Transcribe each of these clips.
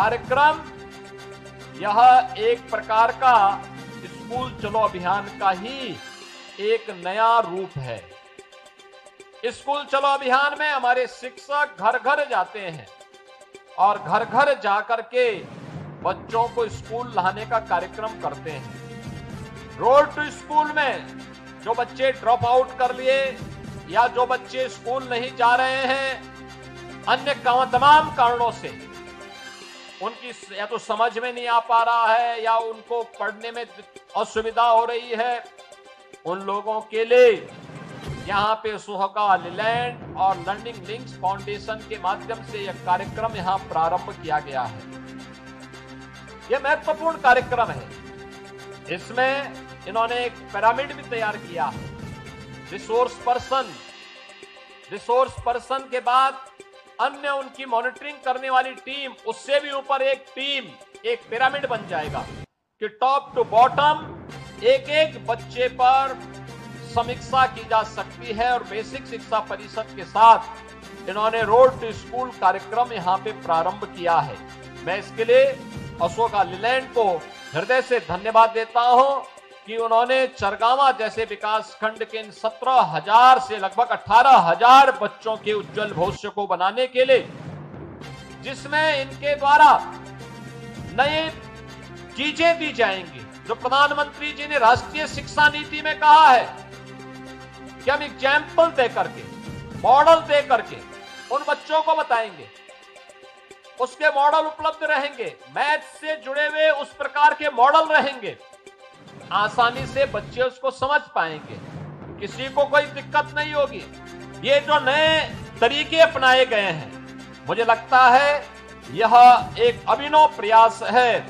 कार्यक्रम यह एक प्रकार का स्कूल चलो अभियान का ही एक नया रूप है। स्कूल चलो अभियान में हमारे शिक्षक घर घर जाते हैं और घर घर जाकर के बच्चों को स्कूल लाने का कार्यक्रम करते हैं। रोड टू स्कूल में जो बच्चे ड्रॉप आउट कर लिए या जो बच्चे स्कूल नहीं जा रहे हैं अन्य तमाम कारणों से, उनकी या तो समझ में नहीं आ पा रहा है या उनको पढ़ने में असुविधा हो रही है, उन लोगों के लिए यहाँ पे सुहागा लीलैंड और लर्निंग लिंक्स फाउंडेशन के माध्यम से यह कार्यक्रम यहाँ प्रारंभ किया गया है। यह महत्वपूर्ण कार्यक्रम है। इसमें इन्होंने एक पिरामिड भी तैयार किया है। रिसोर्स पर्सन के बाद अन्य उनकी मॉनिटरिंग करने वाली टीम, उससे भी ऊपर एक टीम, एक पिरामिड बन जाएगा कि टॉप टू बॉटम एक एक बच्चे पर समीक्षा की जा सकती है। और बेसिक शिक्षा परिषद के साथ इन्होंने रोड टू स्कूल कार्यक्रम यहाँ पे प्रारंभ किया है। मैं इसके लिए अशोका लीलैंड को हृदय से धन्यवाद देता हूं कि उन्होंने चरगावा जैसे विकास खंड के इन 17,000 से लगभग 18,000 बच्चों के उज्जवल भविष्य को बनाने के लिए, जिसमें इनके द्वारा नई चीजें दी जाएंगी, जो प्रधानमंत्री जी ने राष्ट्रीय शिक्षा नीति में कहा है कि हम एग्जाम्पल दे करके, मॉडल दे करके उन बच्चों को बताएंगे। उसके मॉडल उपलब्ध रहेंगे, मैथ से जुड़े हुए उस प्रकार के मॉडल रहेंगे, आसानी से बच्चे उसको समझ पाएंगे, किसी को कोई दिक्कत नहीं होगी। ये जो नए तरीके अपनाए गए हैं, मुझे लगता है यह एक अभिनव प्रयास है,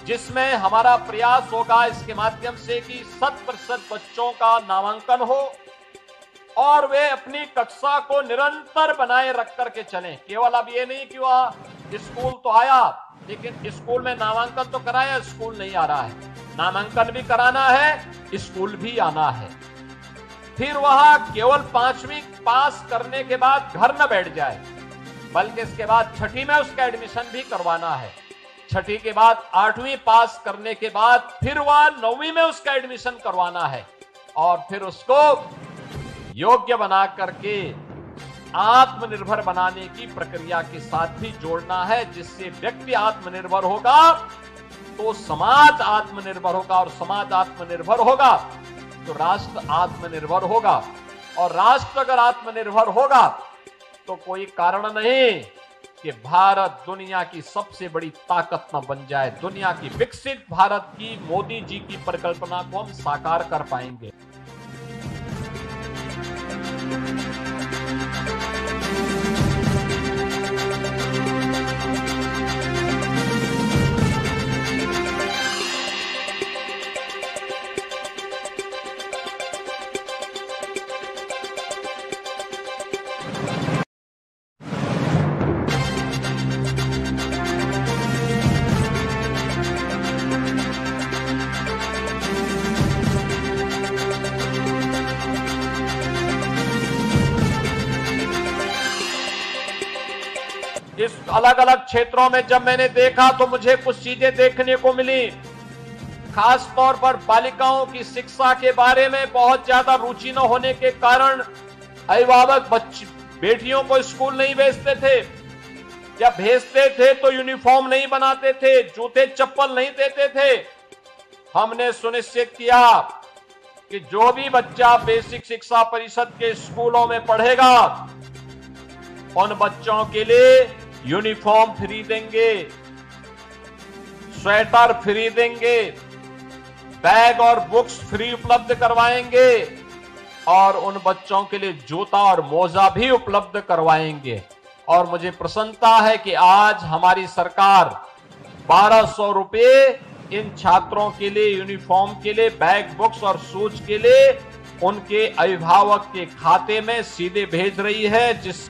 जिसमें हमारा प्रयास होगा इसके माध्यम से कि 100% बच्चों का नामांकन हो और वे अपनी कक्षा को निरंतर बनाए रख करके चलें। केवल अब ये नहीं कि वह स्कूल तो आया लेकिन स्कूल में नामांकन तो कराया, स्कूल नहीं आ रहा है, नामांकन भी कराना है, स्कूल भी आना है। फिर वह केवल 5वीं पास करने के बाद घर न बैठ जाए, बल्कि इसके बाद 6ठी में उसका एडमिशन भी करवाना है। 6ठी के बाद 8वीं पास करने के बाद फिर वह 9वीं में उसका एडमिशन करवाना है और फिर उसको योग्य बना करके आत्मनिर्भर बनाने की प्रक्रिया के साथ भी जोड़ना है, जिससे व्यक्ति आत्मनिर्भर होगा तो समाज आत्मनिर्भर होगा और समाज आत्मनिर्भर होगा तो राष्ट्र आत्मनिर्भर होगा और राष्ट्र अगर आत्मनिर्भर होगा तो कोई कारण नहीं कि भारत दुनिया की सबसे बड़ी ताकत न बन जाए। दुनिया की विकसित भारत की मोदी जी की परिकल्पना को हम साकार कर पाएंगे। इस अलग अलग क्षेत्रों में जब मैंने देखा तो मुझे कुछ चीजें देखने को मिली। खास तौर पर बालिकाओं की शिक्षा के बारे में बहुत ज्यादा रुचि न होने के कारण अभिभावक बेटियों को स्कूल नहीं भेजते थे, या भेजते थे तो यूनिफॉर्म नहीं बनाते थे, जूते चप्पल नहीं देते थे। हमने सुनिश्चित किया कि जो भी बच्चा बेसिक शिक्षा परिषद के स्कूलों में पढ़ेगा उन बच्चों के लिए यूनिफॉर्म फ्री देंगे, स्वेटर फ्री देंगे, बैग और बुक्स फ्री उपलब्ध करवाएंगे और उन बच्चों के लिए जूता और मोजा भी उपलब्ध करवाएंगे। और मुझे प्रसन्नता है कि आज हमारी सरकार 1200 रुपए इन छात्रों के लिए, यूनिफॉर्म के लिए, बैग, बुक्स और शूज के लिए उनके अभिभावक के खाते में सीधे भेज रही है, जिस